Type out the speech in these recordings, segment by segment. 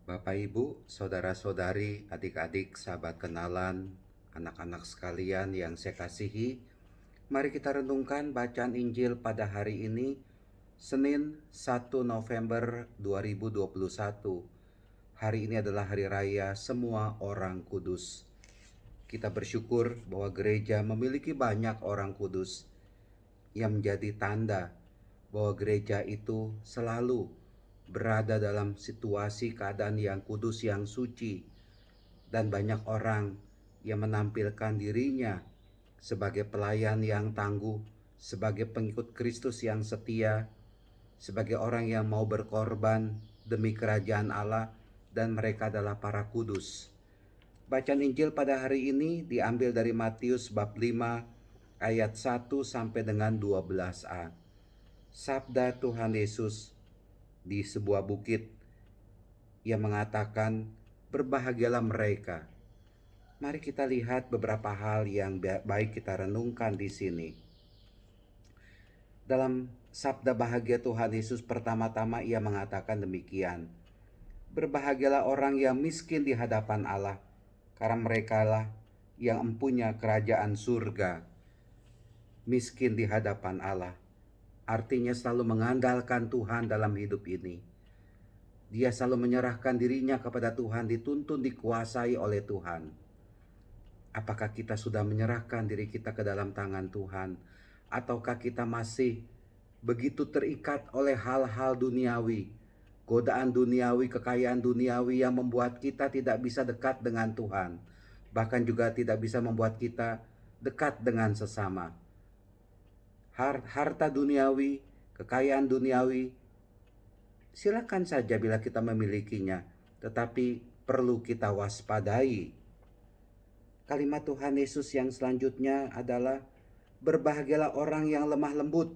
Bapak, Ibu, saudara-saudari, adik-adik, sahabat kenalan, anak-anak sekalian yang saya kasihi, mari kita renungkan bacaan Injil pada hari ini, Senin 1 November 2021. Hari ini adalah hari raya semua orang kudus. Kita bersyukur bahwa gereja memiliki banyak orang kudus yang menjadi tanda bahwa gereja itu selalu berada dalam situasi keadaan yang kudus, yang suci, dan banyak orang yang menampilkan dirinya sebagai pelayan yang tangguh, sebagai pengikut Kristus yang setia, sebagai orang yang mau berkorban demi kerajaan Allah, dan mereka adalah para kudus. Bacaan Injil pada hari ini diambil dari Matius bab 5 ayat 1 sampai dengan 12a. Sabda Tuhan Yesus di sebuah bukit yang mengatakan, berbahagialah mereka. Mari kita lihat beberapa hal yang baik kita renungkan di sini. Dalam sabda bahagia Tuhan Yesus, pertama-tama ia mengatakan demikian, berbahagialah orang yang miskin di hadapan Allah, karena merekalah yang empunya kerajaan surga. Miskin di hadapan Allah artinya selalu mengandalkan Tuhan dalam hidup ini. Dia selalu menyerahkan dirinya kepada Tuhan, dituntun, dikuasai oleh Tuhan. Apakah kita sudah menyerahkan diri kita ke dalam tangan Tuhan? Ataukah kita masih begitu terikat oleh hal-hal duniawi, godaan duniawi, kekayaan duniawi yang membuat kita tidak bisa dekat dengan Tuhan, bahkan juga tidak bisa membuat kita dekat dengan sesama. Harta duniawi, kekayaan duniawi, silakan saja bila kita memilikinya, tetapi perlu kita waspadai. Kalimat Tuhan Yesus yang selanjutnya adalah, berbahagialah orang yang lemah lembut.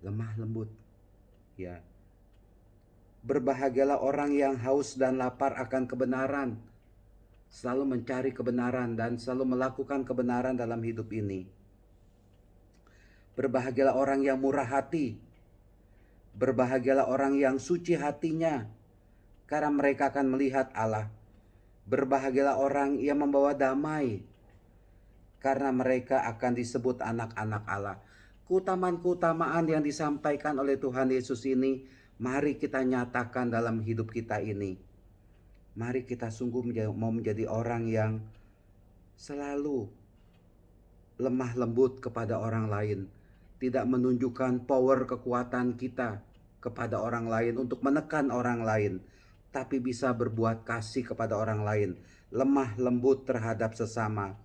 Lemah lembut, ya. Berbahagialah orang yang haus dan lapar akan kebenaran, selalu mencari kebenaran dan selalu melakukan kebenaran dalam hidup ini. Berbahagialah orang yang murah hati. Berbahagialah orang yang suci hatinya, karena mereka akan melihat Allah. Berbahagialah orang yang membawa damai, karena mereka akan disebut anak-anak Allah. Keutamaan-keutamaan yang disampaikan oleh Tuhan Yesus ini, mari kita nyatakan dalam hidup kita ini. Mari kita sungguh mau menjadi orang yang selalu lemah lembut kepada orang lain, tidak menunjukkan power kekuatan kita kepada orang lain untuk menekan orang lain, tapi bisa berbuat kasih kepada orang lain, lemah lembut terhadap sesama.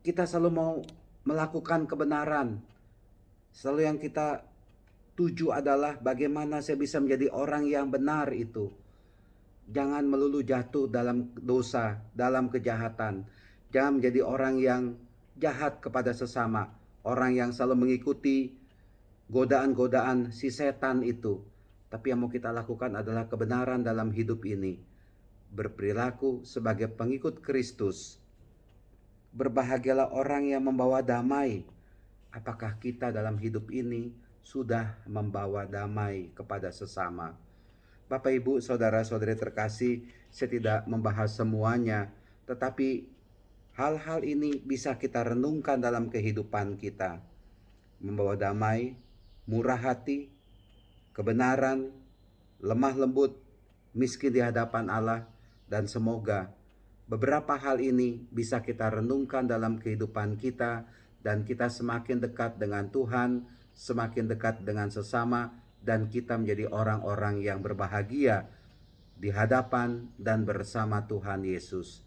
Kita selalu mau melakukan kebenaran. Selalu yang kita tuju adalah bagaimana saya bisa menjadi orang yang benar itu. Jangan melulu jatuh dalam dosa, dalam kejahatan. Jangan menjadi orang yang jahat kepada sesama, orang yang selalu mengikuti godaan-godaan si setan itu. Tapi yang mau kita lakukan adalah kebenaran dalam hidup ini. Berperilaku sebagai pengikut Kristus. Berbahagialah orang yang membawa damai. Apakah kita dalam hidup ini sudah membawa damai kepada sesama? Bapak, Ibu, saudara-saudari terkasih, saya tidak membahas semuanya, tetapi hal-hal ini bisa kita renungkan dalam kehidupan kita. Membawa damai, murah hati, kebenaran, lemah lembut, miskin di hadapan Allah, dan semoga beberapa hal ini bisa kita renungkan dalam kehidupan kita, dan kita semakin dekat dengan Tuhan, semakin dekat dengan sesama, dan kita menjadi orang-orang yang berbahagia di hadapan dan bersama Tuhan Yesus.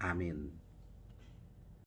Amin.